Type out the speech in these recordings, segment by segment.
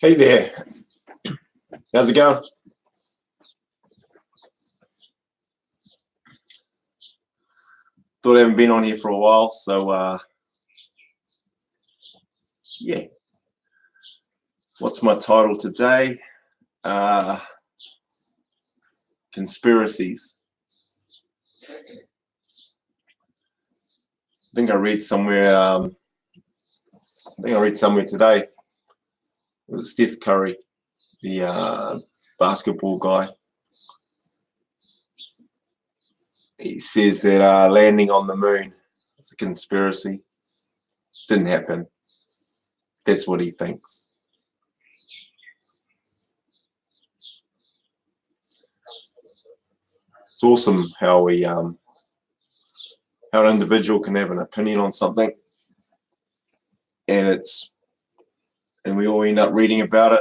Hey there, how's it going? Thought I haven't been on here for a while, so yeah. What's my title today? Conspiracies. I think I read somewhere. Today. It was Steph Curry, the basketball guy. He says that landing on the moon is a conspiracy. Didn't happen. That's what he thinks. It's awesome how an individual can have an opinion on something, and we all end up reading about it,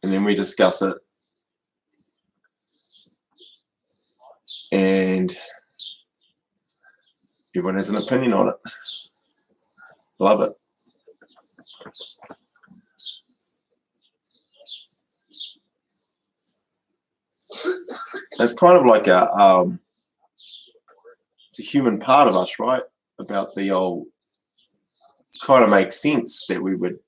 and then we discuss it, and everyone has an opinion on it. Love it. It's kind of like it's a human part of us, right? About the old, kind of makes sense that we would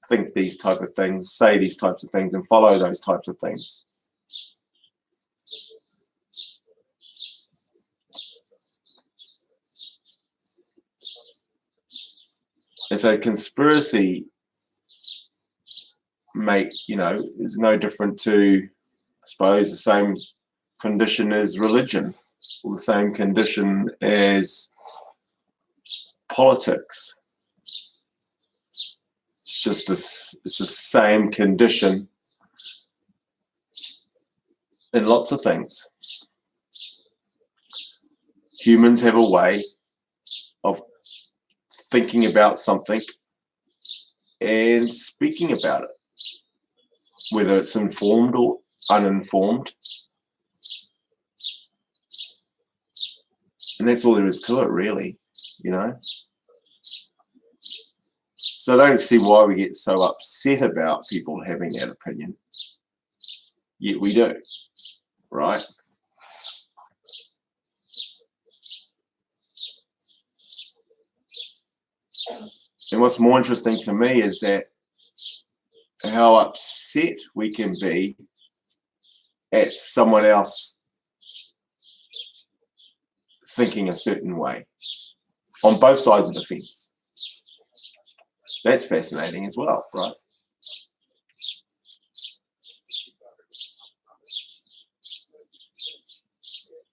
think these type of things, say these types of things, and follow those types of things. And so conspiracy is no different to, I suppose, the same condition as religion, or the same condition as politics. It's the same condition in lots of things. Humans have a way of thinking about something and speaking about it, whether it's informed or uninformed. And that's all there is to it, really, So I don't see why we get so upset about people having that opinion. Yet we do, right? And what's more interesting to me is that how upset we can be at someone else thinking a certain way on both sides of the fence. That's fascinating as well, right?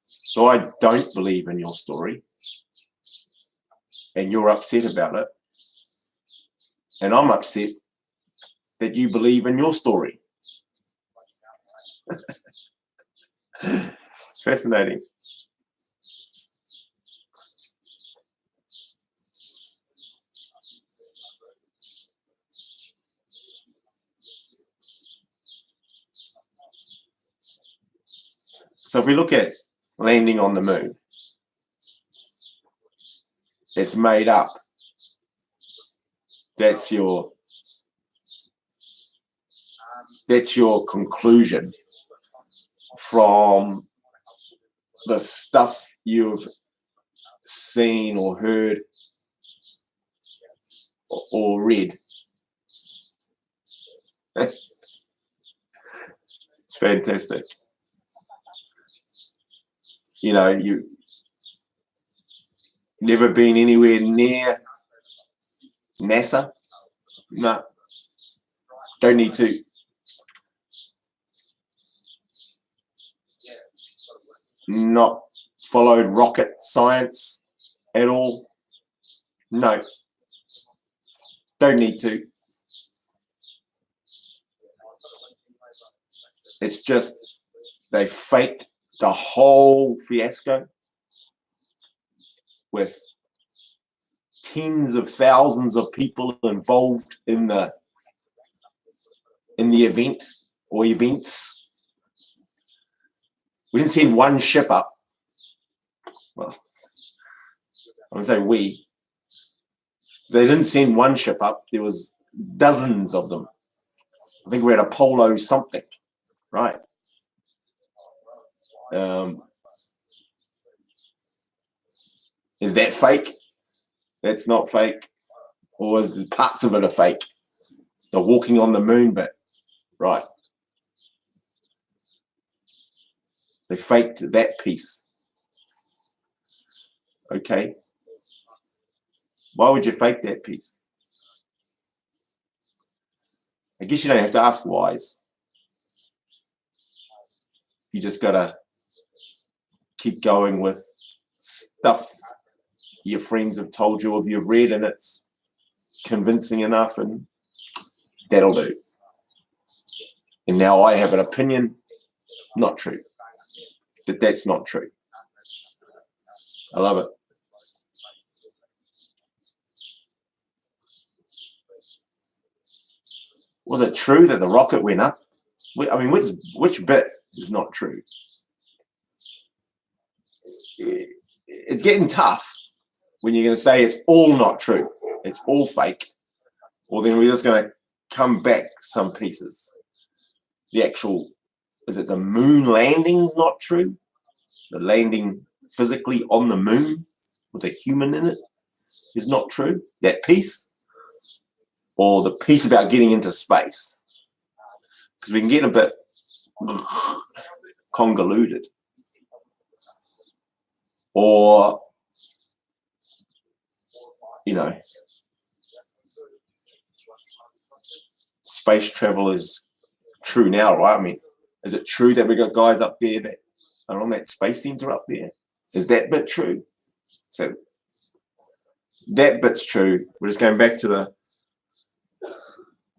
So I don't believe in your story, and you're upset about it, and I'm upset that you believe in your story. Fascinating. So if we look at landing on the moon, it's made up. That's your conclusion from the stuff you've seen or heard or read. It's fantastic. You've never been anywhere near NASA? No, don't need to. Not followed rocket science at all? No, don't need to. It's just they faked the whole fiasco with tens of thousands of people involved in the event or events. We didn't send one ship up. Well, I would say we. They didn't send one ship up. There was dozens of them. I think we're at Apollo something, right? Is that fake? That's not fake. Or is parts of it are fake? The walking on the moon bit, right? They faked that piece. Okay. Why would you fake that piece? I guess you don't have to ask whys. You just gotta keep going with stuff your friends have told you or you've read, and it's convincing enough, and that'll do. And now I have an opinion, not true. That's not true. I love it. Was it true that the rocket went up? I mean, which bit is not true? It's getting tough when you're going to say it's all not true. It's all fake. Or then we're just going to come back some pieces. The actual, is it the moon landing's not true? The landing physically on the moon with a human in it is not true? That piece? Or the piece about getting into space? Because we can get a bit convoluted. Or, you know, space travel is true now, right? I mean, is it true that we got guys up there that are on that space center up there? Is that bit true? So that bit's true. We're just going back to the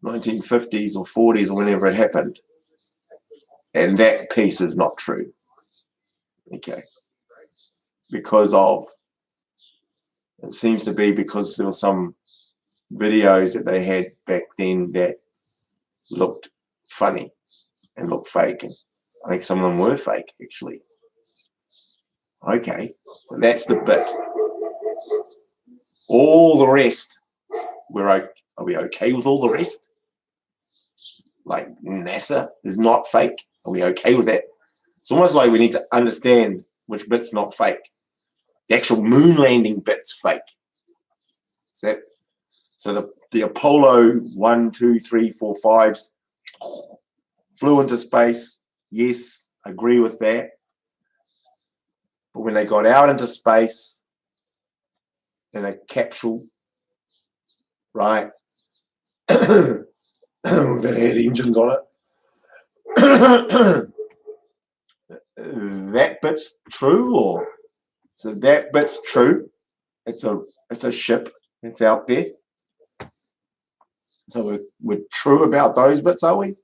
1950s or 40s or whenever it happened. And that piece is not true. Okay. Because of, it seems to be because there were some videos that they had back then that looked funny and looked fake. And I think some of them were fake, actually. Okay, so that's the bit. All the rest, are we okay with all the rest? Like NASA is not fake. Are we okay with that? It's almost like we need to understand which bit's not fake. The actual moon landing bit's fake. So the Apollo 1, 2, 3, 4, 5s flew into space. Yes, agree with that. But when they got out into space in a capsule, right, that had engines on it, that bit's true, or so that bit's true. It's a ship that's out there. So we're true about those bits, are we?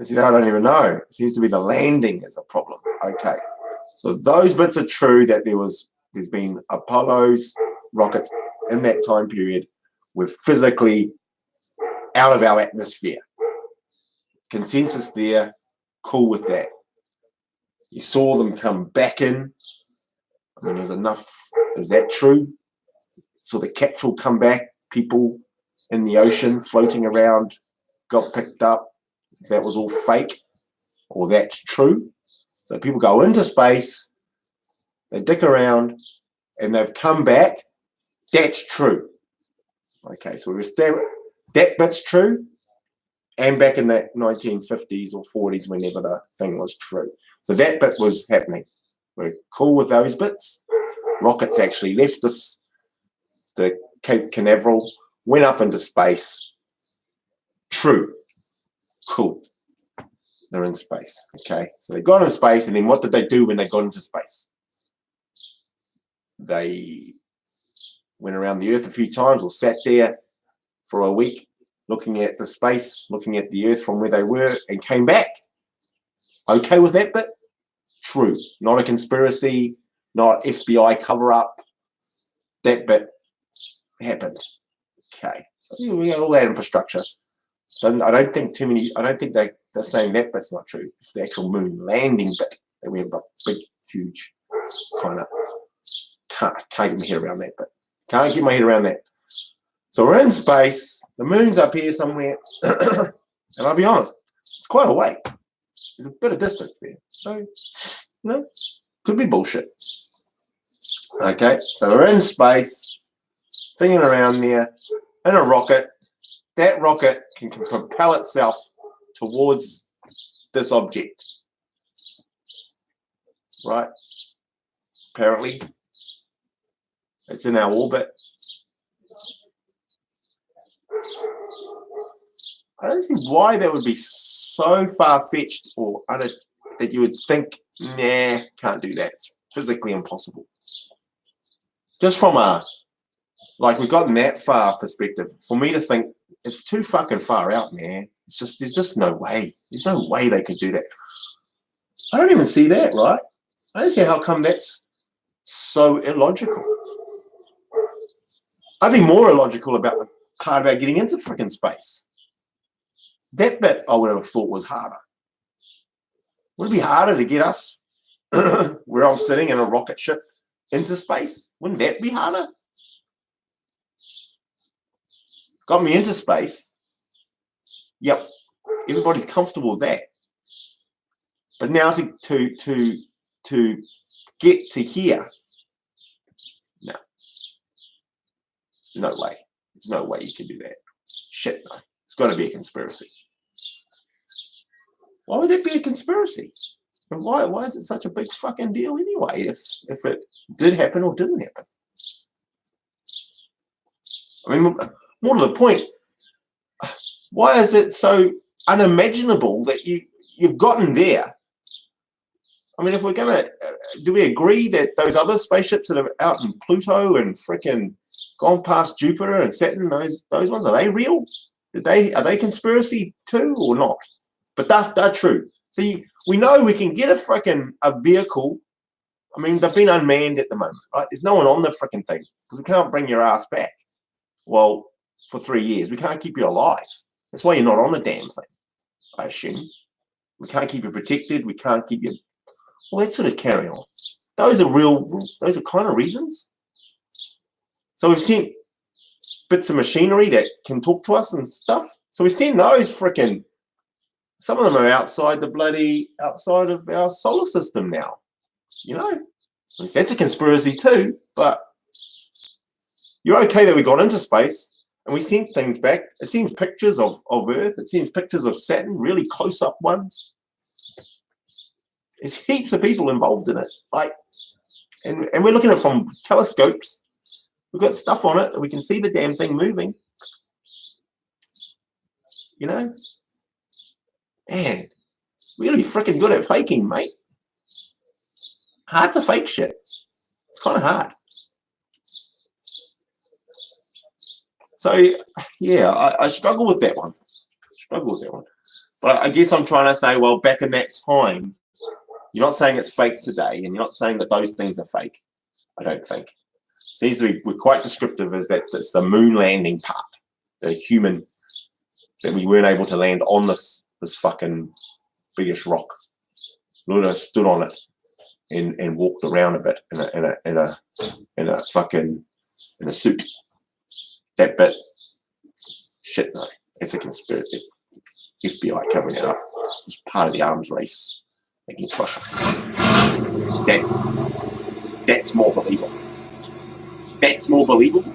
I said, I don't even know. It seems to be the landing is a problem. Okay. So those bits are true, that there's been Apollo's rockets in that time period were physically out of our atmosphere. Consensus there, cool with that. You saw them come back in. I mean, there's enough. Is that true? Saw the capsule come back, people in the ocean floating around, got picked up. That was all fake, or that's true. So people go into space, they dick around, and they've come back. That's true. Okay, so we established that bit's true, and back in that 1950s or 40s, whenever the thing was true. So that bit was happening. We're cool with those bits. Rockets actually left us, the Cape Canaveral, went up into space. True. Cool. They're in space. Okay, so they got into space, and then what did they do when they got into space? They went around the Earth a few times, or sat there for a week looking at the space, looking at the Earth from where they were, and came back. Okay with that bit? True. Not a conspiracy, not FBI cover-up. That bit happened. Okay, so we got all that infrastructure. I don't think they're saying that bit's not true. It's the actual moon landing bit that we have a big, huge kind of can't get my head around that bit. Can't get my head around that. So we're in space. The moon's up here somewhere. And I'll be honest, it's quite a way. There's a bit of distance there. So, could be bullshit. Okay, so we're in space, thinking around there, in a rocket. That rocket can propel itself towards this object. Right? Apparently, it's in our orbit. I don't see why that would be so far-fetched or that you would think, nah, can't do that. It's physically impossible. Just from we've gotten that far perspective, for me to think it's too fucking far out, man. There's just no way. There's no way they could do that. I don't even see that, right? I don't see how come that's so illogical. I'd be more illogical about the part about getting into freaking space. That bit I would have thought was harder. Would it be harder to get us where I'm sitting in a rocket ship into space? Wouldn't that be harder? Got me into space. Yep, everybody's comfortable with that. But now to get to here, no. There's no way. There's no way you can do that. Shit, no. It's got to be a conspiracy. Why would that be a conspiracy? And why is it such a big fucking deal anyway if it did happen or didn't happen? I mean, more to the point, why is it so unimaginable that you've gotten there? I mean, if we're going to, do we agree that those other spaceships that are out in Pluto and frickin' gone past Jupiter and Saturn, those ones, are they real? Are they conspiracy too or not? But they're true. So we know we can get a vehicle. I mean, they've been unmanned at the moment, right? There's no one on the frickin' thing because we can't bring your ass back. Well, for 3 years, we can't keep you alive. That's why you're not on the damn thing, I assume. We can't keep you protected. We can't keep you. Well, let's sort of carry on. Those are kind of reasons. So we've seen bits of machinery that can talk to us and stuff. So we've seen those frickin'. Some of them are outside of our solar system now. That's a conspiracy too, but you're okay that we got into space and we sent things back. It seems pictures of Earth. It seems pictures of Saturn, really close-up ones. There's heaps of people involved in it. And we're looking at it from telescopes. We've got stuff on it and we can see the damn thing moving. Man, we gotta be freaking good at faking, mate. Hard to fake shit. It's kind of hard. So, yeah, I struggle with that one. But I guess I'm trying to say, well, back in that time, you're not saying it's fake today, and you're not saying that those things are fake. I don't think. Seems to be we're quite descriptive as that it's the moon landing part, the human, that we weren't able to land on this fucking biggish rock. Luna stood on it and walked around a bit in a suit. That bit, shit, no, it's a conspiracy. FBI covering it up. It's part of the arms race against Russia. That's more believable. That's more believable.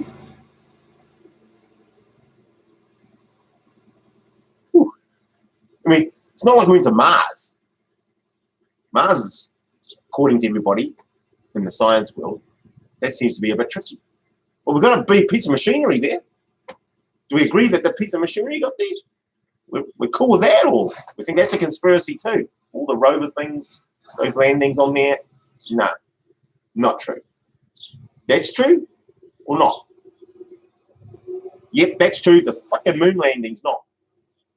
Whew. I mean, it's not like we went to Mars. Mars is, according to everybody in the science world, that seems to be a bit tricky. Well, we've got a big piece of machinery there. Do we agree that the piece of machinery got there? We're cool with that, or we think that's a conspiracy too? All the rover things, those landings on there? No, not true. That's true or not? Yep, that's true. The fucking moon landing's not.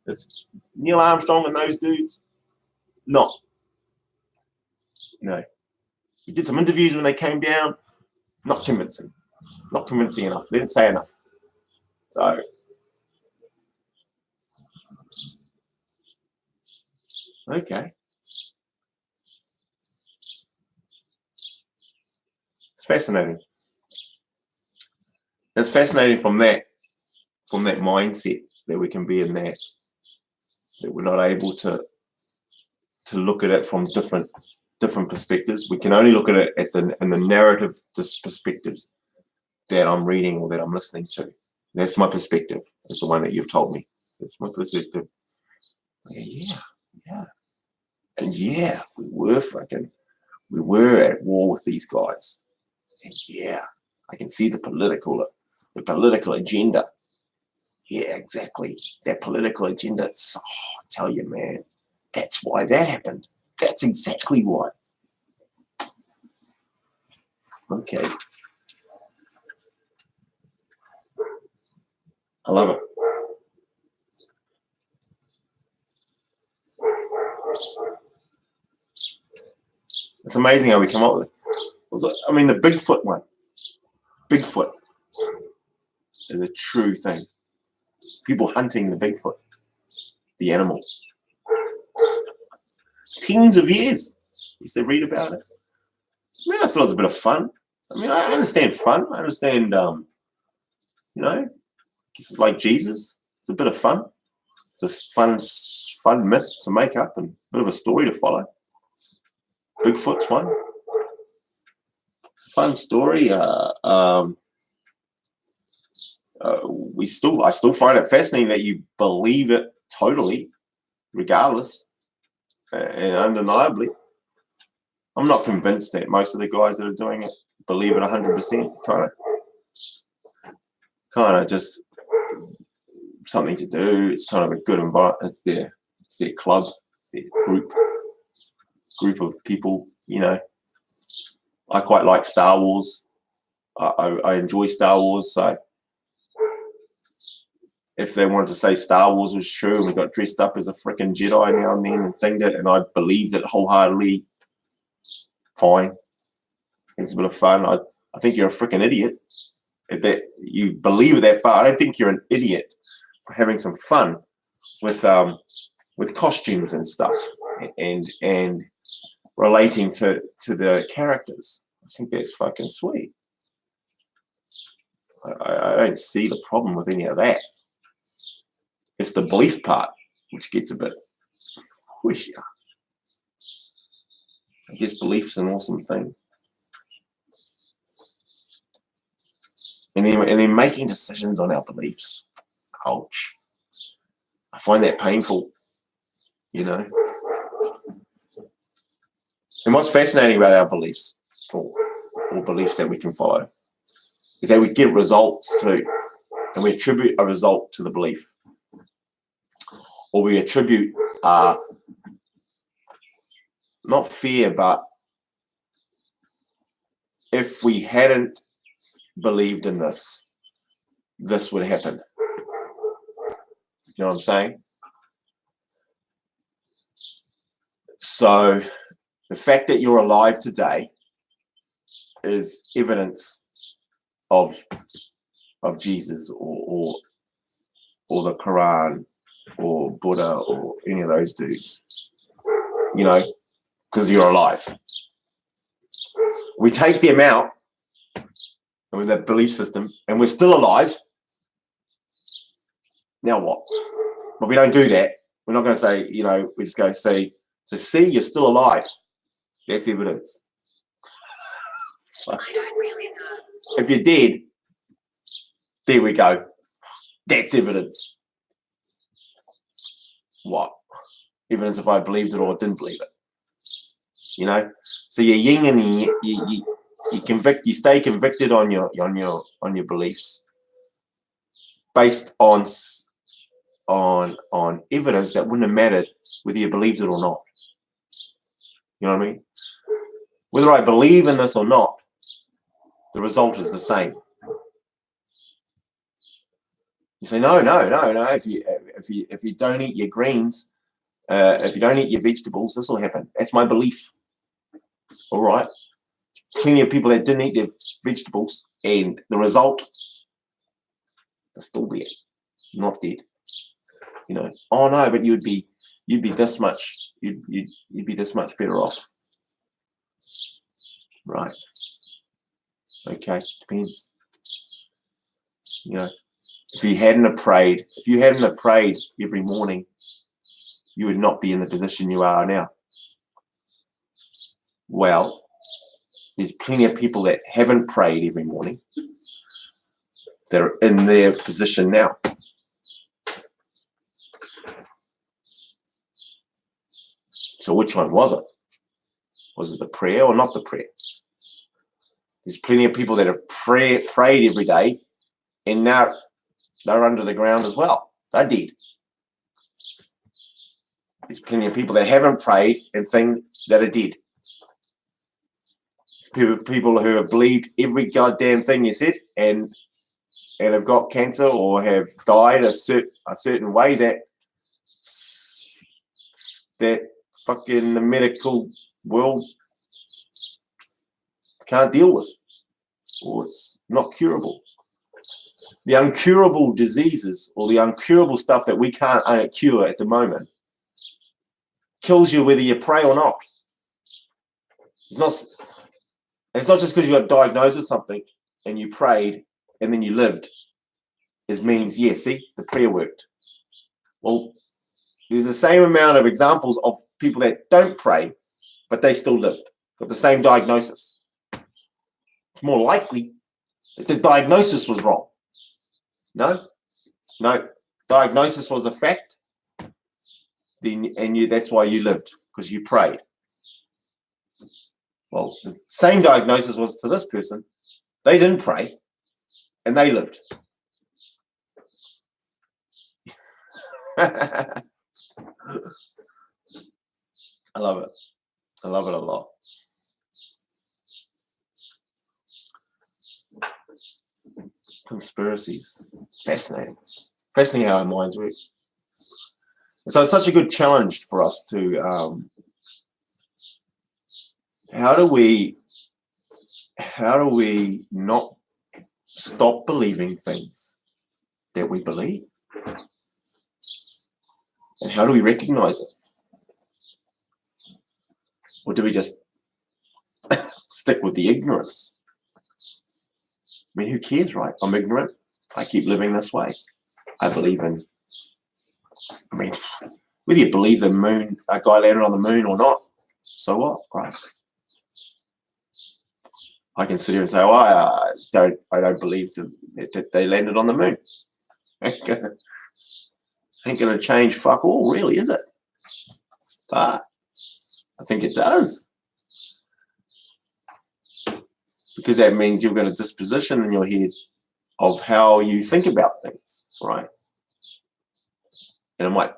This Neil Armstrong and those dudes, not. We did some interviews when they came down. Not convincing. Not convincing enough. They didn't say enough. So, okay. It's fascinating. It's fascinating from that. from that mindset that we can be in that we're not able to look at it from different perspectives. We can only look at it in the narrative perspectives that I'm reading or that I'm listening to. That's my perspective. That's the one that you've told me. That's my perspective. Yeah. And yeah, we were at war with these guys. And yeah, I can see the political agenda. Yeah, exactly. That political agenda. So, I tell you, man, that's why that happened. That's exactly why. Okay. I love it. It's amazing how we come up with it. I mean, the Bigfoot one. Bigfoot is a true thing. People hunting the Bigfoot, the animal. Tens of years. Used to read about it. I mean, I thought it was a bit of fun. I mean, I understand fun. I understand, you know, it's like Jesus. It's a bit of fun. It's a fun myth to make up and a bit of a story to follow. Bigfoot's one. It's a fun story. I still find it fascinating that you believe it totally, regardless, and undeniably. I'm not convinced that most of the guys that are doing it believe it 100%. Kind of just something to do. It's kind of a good environment. It's their club. It's their group of people. You know, I quite like Star Wars. I enjoy Star Wars. So if they wanted to say Star Wars was true and we got dressed up as a freaking Jedi now and then and thinged it, and I believed it wholeheartedly, fine. It's a bit of fun. I think you're a freaking idiot if that you believe it that far. I don't think you're an idiot for having some fun with costumes and stuff and relating to the characters. I think that's fucking sweet. I don't see the problem with any of that. It's the belief part which gets a bit squishy. I guess belief's an awesome thing. And then making decisions on our beliefs. Ouch. I find that painful, you know. And what's fascinating about our beliefs, or beliefs that we can follow, is that we get results too. And we attribute a result to the belief. Or we attribute not fear, but if we hadn't believed in this would happen. You know what I'm saying? So the fact that you're alive today is evidence of Jesus or the Quran or Buddha or any of those dudes, you know, because you're alive. We take them out with that belief system and we're still alive. Now what? But we don't do that. We're not going to say, you know, we just go say, so see, you're still alive. That's evidence. I don't really know. If you're dead, there we go. That's evidence. What? Evidence if I believed it or didn't believe it. You know? So you're yin and you stay convicted on your beliefs based on evidence that wouldn't have mattered whether you believed it or not. You know what I mean? Whether I believe in this or not, the result is the same. You say, no. If you don't eat your greens, if you don't eat your vegetables, this will happen. That's my belief. All right. Plenty of people that didn't eat their vegetables, and the result, they're still there, not dead. You know. Oh no, but you'd be this much. You'd be this much better off. Right. Okay. Depends. You know. If you hadn't have prayed every morning, you would not be in the position you are now. Well, there's plenty of people that haven't prayed every morning that are in their position now. So which one was it? Was it the prayer or not the prayer? There's plenty of people that have prayed every day, and now they're under the ground as well. They're dead. There's plenty of people that haven't prayed and think that are dead. People who have believed every goddamn thing you said and have got cancer or have died a certain way that fucking the medical world can't deal with, or it's not curable. The uncurable diseases or the uncurable stuff that we can't cure at the moment kills you whether you pray or not. It's not just because you got diagnosed with something and you prayed and then you lived. It means, yeah, see, the prayer worked. Well, there's the same amount of examples of people that don't pray, but they still lived, got the same diagnosis. It's more likely that the diagnosis was wrong. No, diagnosis was a fact. That's why you lived, because you prayed. Well, the same diagnosis was to this person. They didn't pray, and they lived. I love it. I love it a lot. Conspiracies. Fascinating. Fascinating how our minds work. And so it's such a good challenge for us to how do we not stop believing things that we believe? And how do we recognize it? Or do we just stick with the ignorance? I mean, who cares, right? I'm ignorant. I keep living this way. I believe in, I mean, whether you believe the moon, a guy landed on the moon or not, so what, right? I can sit here and say, oh, I don't believe that they landed on the moon. Ain't gonna change fuck all, really, is it? But I think it does. Because that means you've got a disposition in your head of how you think about things, right? And it might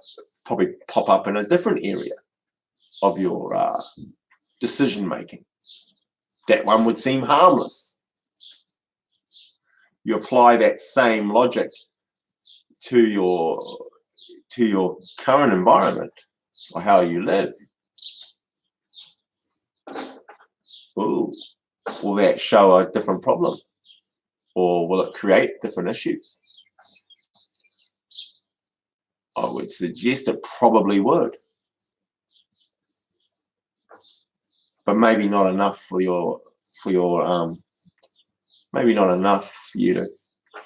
probably pop up in a different area of your decision making. That one would seem harmless. You apply that same logic to your current environment or how you live. Ooh, will that show a different problem? Or will it create different issues? I would suggest it probably would. But maybe not enough for maybe not enough for you to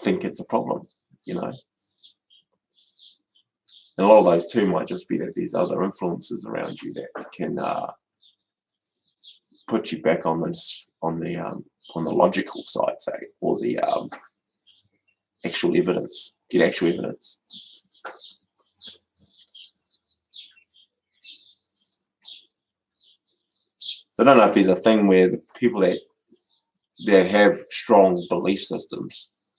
think it's a problem, you know. And a lot of those too might just be that there's other influences around you that can put you back on the logical side, say, or the actual evidence. Get actual evidence. So I don't know if there's a thing where the people that have strong belief systems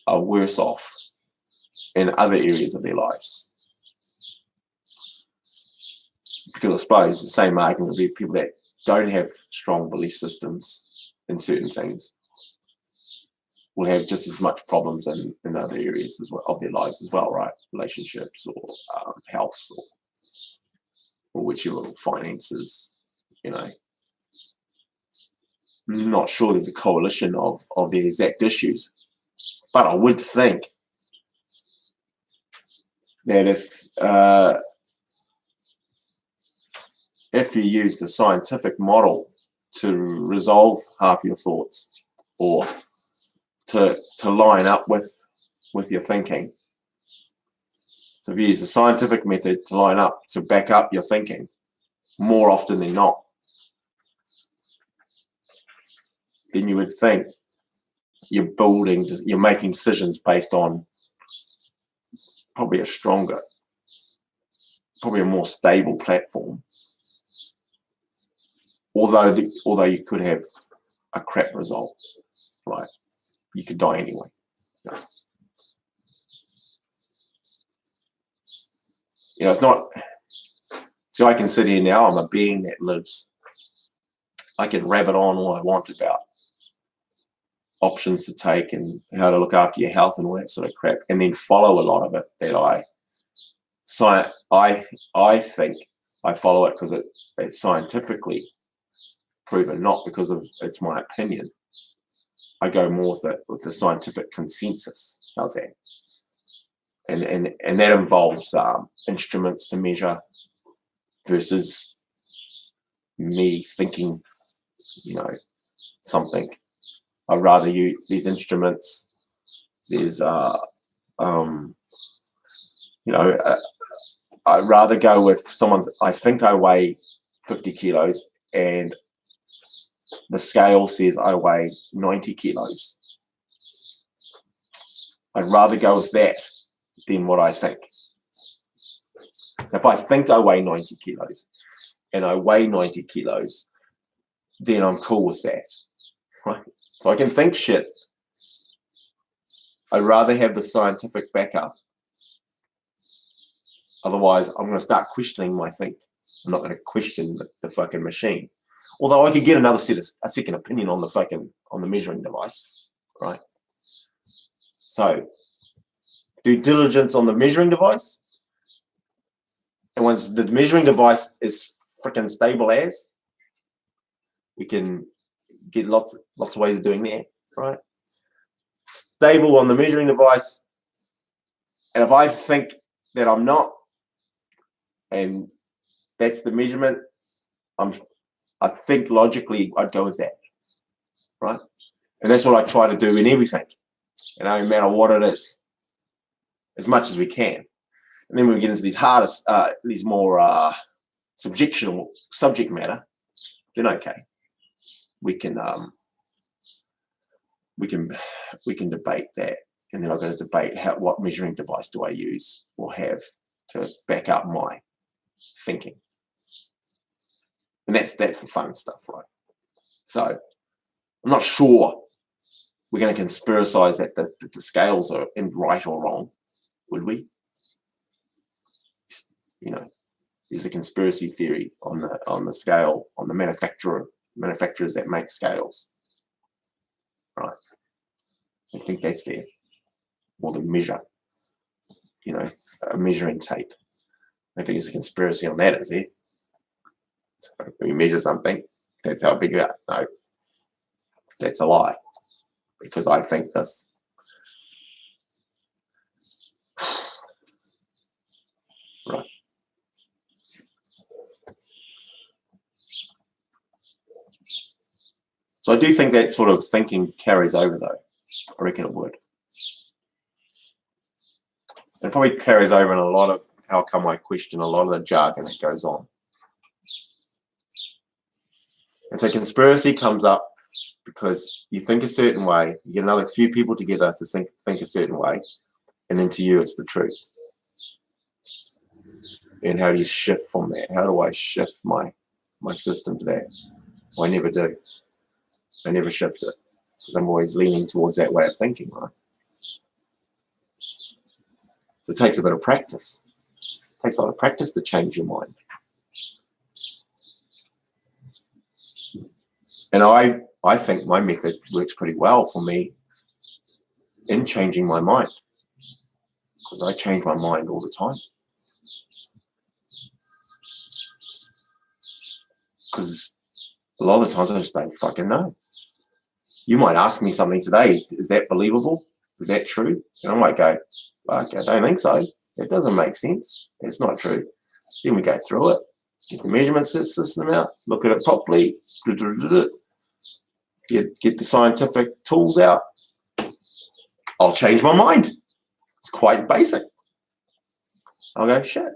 are worse off in other areas of their lives. Because I suppose the same argument would be people that don't have strong belief systems in certain things will have just as much problems in other areas as well of their lives as well, right? Relationships or health or whichever, finances, you know. I'm not sure there's a coalition of the exact issues, but I would think that if you use the scientific model to resolve half your thoughts or to line up with with your thinking. So if you use a scientific method to line up, to back up your thinking, more often than not, then you would think you're making decisions based on probably probably a more stable platform. Although you could have a crap result, right? You could die anyway. It's not. So I can sit here now. I'm a being that lives. I can rabbit on all I want about options to take and how to look after your health and all that sort of crap, and then follow a lot of it that I think I follow it because it's scientifically proven, not because of it's my opinion. I go more with the scientific consensus. How's that? And that involves instruments to measure versus me thinking, something. I'd rather use these instruments. There's I'd rather go with someone. I think I weigh 50 kilos and the scale says I weigh 90 kilos. I'd rather go with that than what I think. If I think I weigh 90 kilos and I weigh 90 kilos, then I'm cool with that, right? So I can think shit. I'd rather have the scientific backup. Otherwise, I'm going to start questioning my think. I'm not going to question the fucking machine. Although I could get a second opinion on the measuring device, right? So, due diligence on the measuring device. And once the measuring device is freaking stable as, we can get lots of ways of doing that, right? Stable on the measuring device. And if I think that I'm not, and that's the measurement, I think logically I'd go with that, right? And that's what I try to do in everything, no matter what it is, as much as we can. And then when we get into these hardest, these more subject matter, then okay, we can debate that, and then I've got to debate what measuring device do I use or have to back up my thinking. And that's the fun stuff, right? So I'm not sure we're going to conspiracize that the scales are in right or wrong, would we? There's a conspiracy theory on the scale, on the manufacturers that make scales, right? I think that's there, or the measure, a measuring tape. I think there's a conspiracy on that, is there? So when you measure something, that's how big it is. No, that's a lie, because I think this. Right. So I do think that sort of thinking carries over, though. I reckon it would. It probably carries over in a lot of how come I question a lot of the jargon that goes on. And so conspiracy comes up because you think a certain way, you get another few people together to think a certain way, and then to you it's the truth. And how do you shift from that? How do I shift my system to that? Well, I never do. I never shift it because I'm always leaning towards that way of thinking, right? So it takes a bit of practice. It takes a lot of practice to change your mind. And I think my method works pretty well for me in changing my mind, because I change my mind all the time. Because a lot of the times I just don't fucking know. You might ask me something today, is that believable? Is that true? And I might go, fuck, I don't think so. It doesn't make sense. It's not true. Then we go through it, get the measurement system out, look at it properly, get the scientific tools out. I'll change my mind. quite basic. I'll go, shit,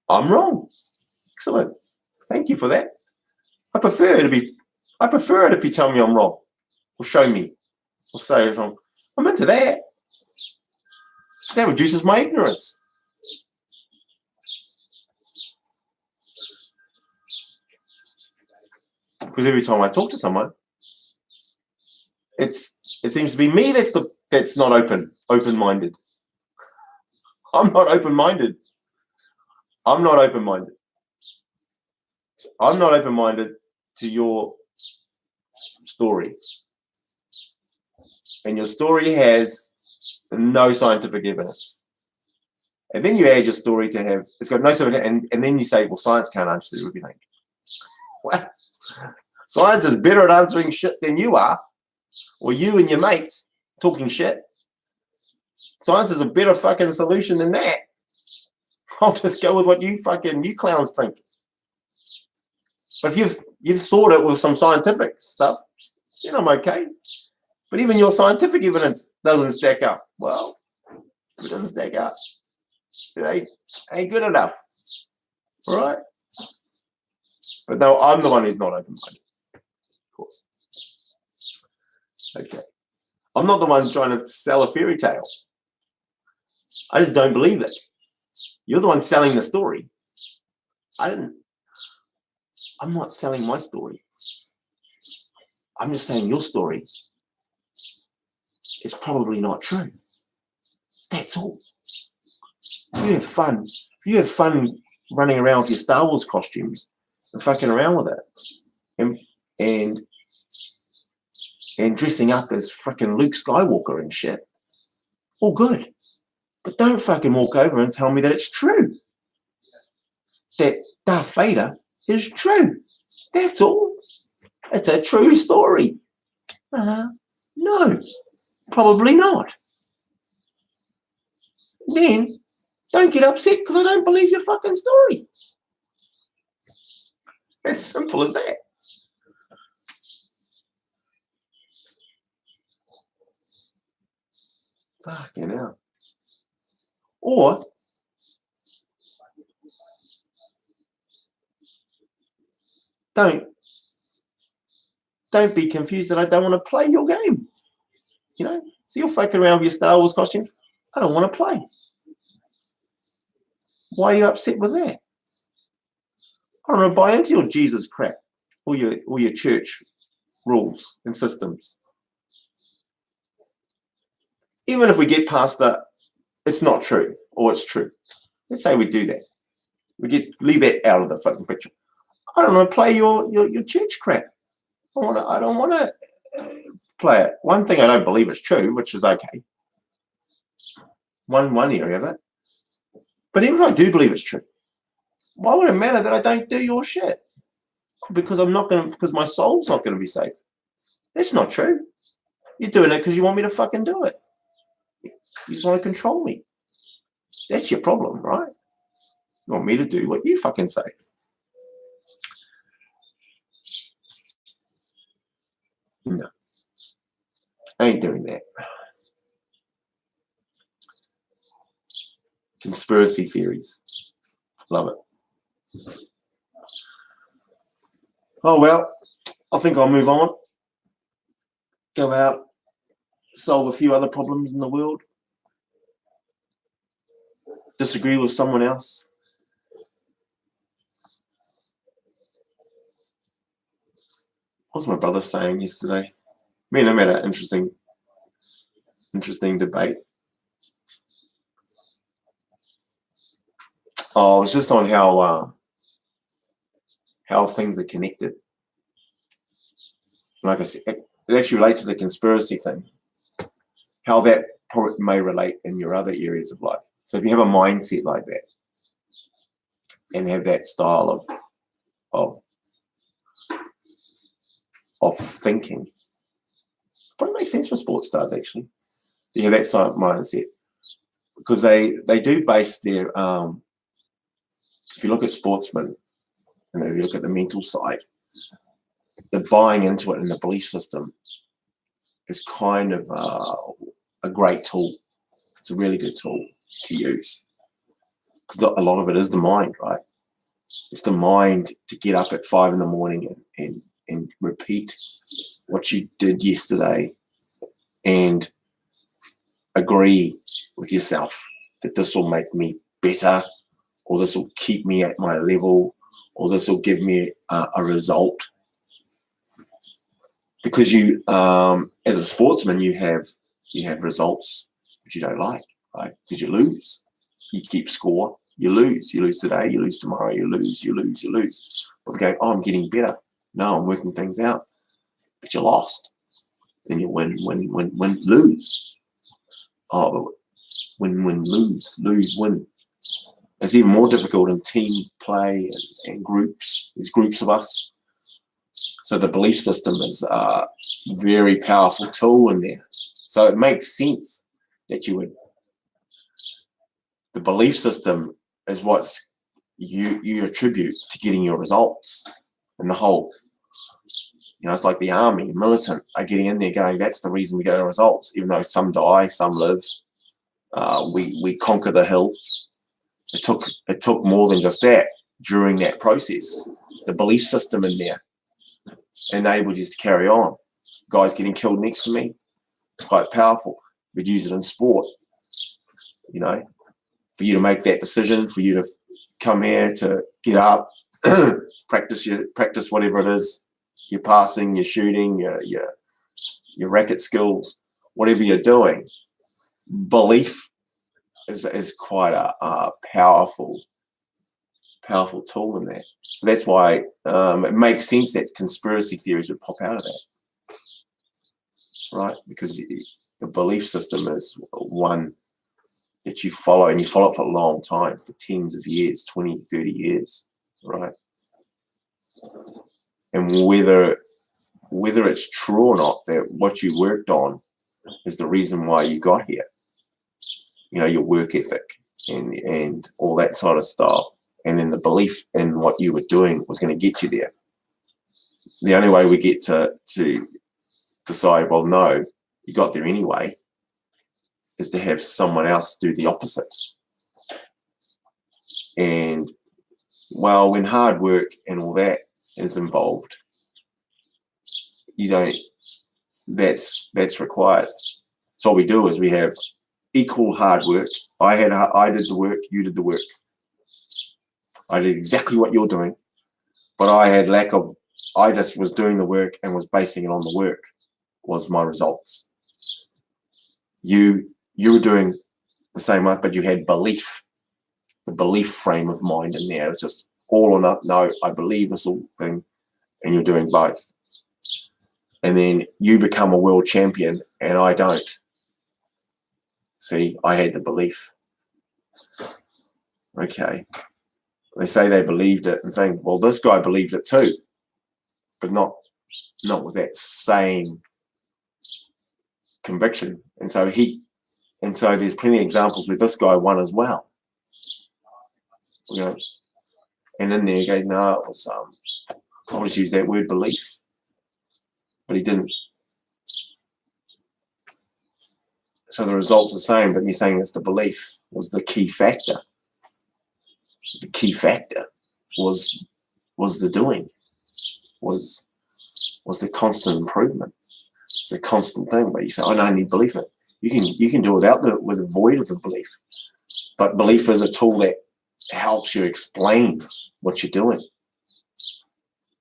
I'm wrong. Excellent. Thank you for that. I prefer it if you tell me I'm wrong, or show me, or say it's wrong. I'm into that. That reduces my ignorance. Because every time I talk to someone, it seems to be me that's not open-minded. I'm not open-minded. I'm not open-minded. I'm not open-minded to your story. And your story has no scientific evidence. And then you add your story to have, it's got no scientific, and then you say, well, science can't answer everything. Well, science is better at answering shit than you are, or you and your mates talking shit. Science is a better fucking solution than that. I'll just go with what you clowns think. But if you've thought it with some scientific stuff, then I'm okay. But even your scientific evidence doesn't stack up. Well, if it doesn't stack up, it ain't good enough. All right? But no, I'm the one who's not open-minded, of course. Okay. I'm not the one trying to sell a fairy tale. I just don't believe it. You're the one selling the story. I'm not selling my story. I'm just saying your story is probably not true. That's all. If you have fun running around with your Star Wars costumes and fucking around with it, and dressing up as freaking Luke Skywalker and shit, all good. But don't fucking walk over and tell me that it's true. That Darth Vader is true. That's all. It's a true story. No, probably not. Then don't get upset because I don't believe your fucking story. It's simple as that. Fucking hell. Or don't be confused that I don't want to play your game. You know? So you're fucking around with your Star Wars costume. I don't want to play. Why are you upset with that? I don't want to buy into your Jesus crap or your church rules and systems. Even if we get past that, it's not true or it's true. Let's say we do that. Leave that out of the fucking picture. I don't want to play your church crap. I don't want to play it. One thing I don't believe is true, which is okay. One area of it. But even if I do believe it's true, why would it matter that I don't do your shit? Because my soul's not going to be saved. That's not true. You're doing it because you want me to fucking do it. You just want to control me. That's your problem, right? You want me to do what you fucking say. No. I ain't doing that. Conspiracy theories. Love it. Oh, well, I think I'll move on. Go out, solve a few other problems in the world. Disagree with someone else. What was my brother saying yesterday? Me and him had an interesting debate. Oh, it was just on how things are connected. Like I said, it actually relates to the conspiracy thing. How that may relate in your other areas of life. So if you have a mindset like that and have that style of thinking, but it makes sense for sports stars actually. You have that sort of mindset because they do base their if you look at sportsmen and if you look at the mental side, the buying into it and the belief system is kind of a great tool It's a really good tool to use because a lot of it is the mind, right? It's the mind to get up at 5 in the morning and repeat what you did yesterday and agree with yourself that this will make me better, or this will keep me at my level, or this will give me a result. Because you, as a sportsman, you have results that you don't like, right? Because you lose. You keep score, you lose. You lose today, you lose tomorrow, you lose. But we go, oh, I'm getting better. No, I'm working things out. But you lost. Then you win, lose. Oh, but win, lose, win. It's even more difficult in team play and groups. There's groups of us. So the belief system is a very powerful tool in there. So it makes sense that you would. The belief system is what you attribute to getting your results. And the whole, it's like the army, militant are getting in there going, that's the reason we get our results. Even though some die, some live. We conquer the hill. It took more than just that during that process. The belief system in there enabled you to carry on. Guys getting killed next to me, it's quite powerful. We'd use it in sport, for you to make that decision, for you to come here to get up, practice whatever it is, your passing, your shooting, your racket skills, whatever you're doing. Belief is quite a powerful tool in that. So that's why it makes sense that conspiracy theories would pop out of that, right? Because the belief system is one that you follow, and you follow it for a long time, for tens of years, 20, 30 years, right? And whether it's true or not, that what you worked on is the reason why you got here. Your work ethic and all that sort of stuff. And then the belief in what you were doing was going to get you there. The only way we get to decide, well, no, you got there anyway, is to have someone else do the opposite. And, well, when hard work and all that is involved, that's required. So what we do is we have equal hard work. I did the work, you did the work. I did exactly what you're doing, but I just was doing the work and was basing it on the work, was my results. You were doing the same life, but you had belief, the belief frame of mind in there. It was just all or nothing. No, I believe this whole thing, and you're doing both. And then you become a world champion, and I don't. See, I had the belief. Okay. They say they believed it and think, well, this guy believed it too, but not with that same conviction. And so there's plenty of examples where this guy won as well. And in there he goes, no, it was I'll just use that word, belief. But he didn't. So the result's the same, but you're saying it's the belief was the key factor. The key factor was the doing, was the constant improvement. It's the constant thing. But you say, I need belief in it. You can do without with a void of the belief. But belief is a tool that helps you explain what you're doing.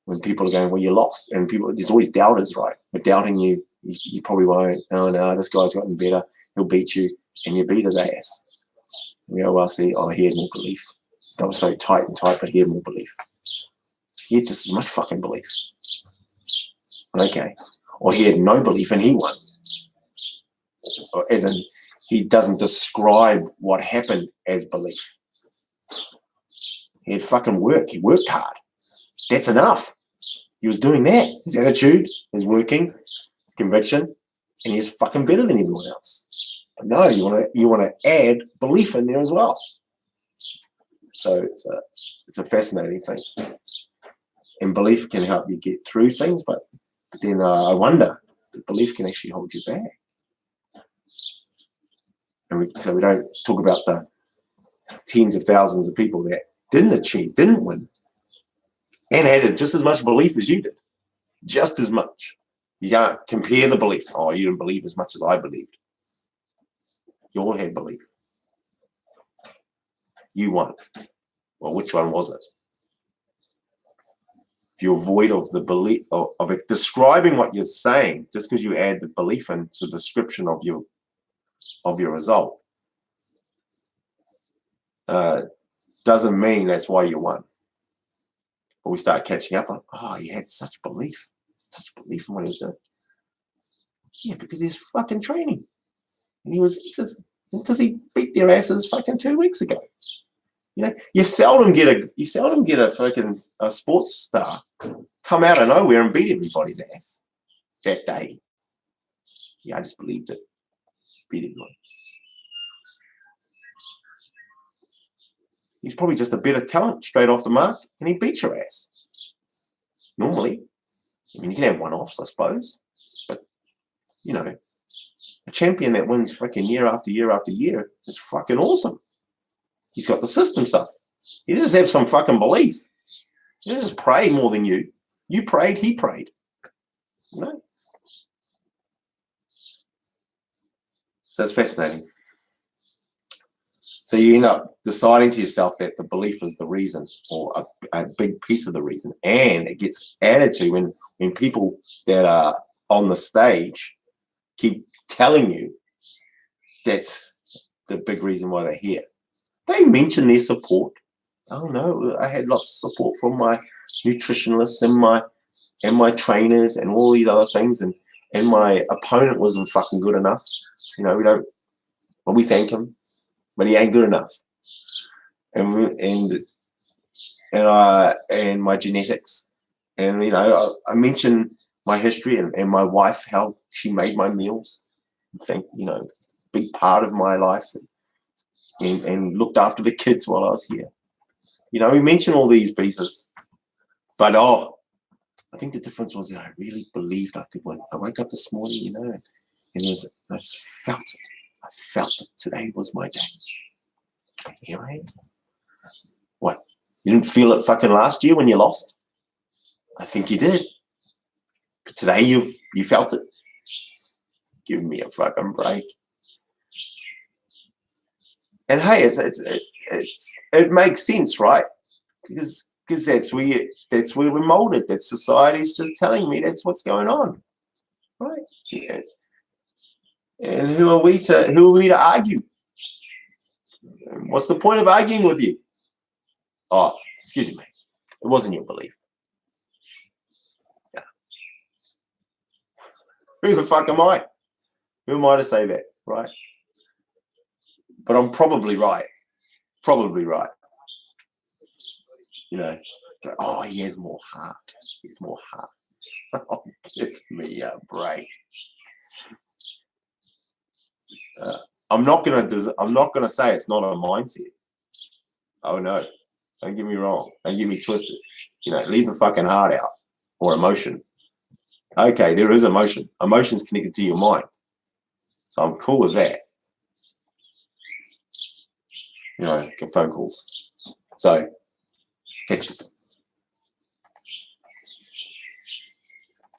When people are going, well, you're lost, and there's always doubters, right? But doubting you probably won't. Oh no, this guy's gotten better. He'll beat you, and you beat his ass. You go, well, see, he had more belief. That was so tight, but he had more belief. He had just as much fucking belief. Okay. Or he had no belief and he won. Or as in, he doesn't describe what happened as belief. He had fucking work. He worked hard. That's enough. He was doing that. His attitude, his working, his conviction, and he's fucking better than everyone else. But no, you want to add belief in there as well. So it's a fascinating thing, and belief can help you get through things. But then I wonder, that belief can actually hold you back. So we don't talk about the tens of thousands of people that didn't achieve, didn't win, and had just as much belief as you did. Just as much. You can't compare the belief. Oh, you didn't believe as much as I believed. You all had belief. You won. Well, which one was it? If you're void of the belief, of it, describing what you're saying, just because you add the belief into the description of your result, doesn't mean that's why you won. But we start catching up on, oh, he had such belief in what he was doing. Yeah, because he's fucking training. And because he beat their asses fucking 2 weeks ago. You know, you seldom get a fucking a sports star come out of nowhere and beat everybody's ass that day. Yeah, I just believed it. Beat everyone. He's probably just a better talent straight off the mark, and he beats your ass. Normally, I mean, you can have one-offs, I suppose, but you know, a champion that wins freaking year after year after year is fucking awesome. He's got the system stuff. He didn't just have some fucking belief. He didn't just pray more than you. You prayed, he prayed. You know? So it's fascinating. So you end up deciding to yourself that the belief is the reason, or a big piece of the reason. And it gets added to when people that are on the stage keep telling you that's the big reason why they're here. They mention their support. Oh no, I had lots of support from my nutritionists and my trainers and all these other things, and my opponent wasn't fucking good enough. You know, we thank him, but he ain't good enough. And my genetics, and you know, I mention my history and my wife, how she made my meals. You know, big part of my life, and looked after the kids while I was here. You know, we mentioned all these pieces, but I think the difference was that I really believed I could win. I woke up this morning, you know, and I just felt it. I felt it. Today was my day. Here I am. What? You didn't feel it fucking last year when you lost? I think you did. But today you felt it. Give me a fucking break. And hey, it makes sense, right? Because that's where we're molded. That society's just telling me that's what's going on, right? Yeah. And who are we to argue? What's the point of arguing with you? Oh, excuse me, it wasn't your belief. Yeah. Who the fuck am I? Who am I to say that, right? But I'm probably right. Probably right. You know, oh, he has more heart. He has more heart. Oh, give me a break. I'm not gonna say it's not a mindset. Oh no, don't get me wrong. Don't get me twisted. You know, leave the fucking heart out, or emotion. Okay, there is emotion. Emotion's connected to your mind, so I'm cool with that. You know, get phone calls. So, catches.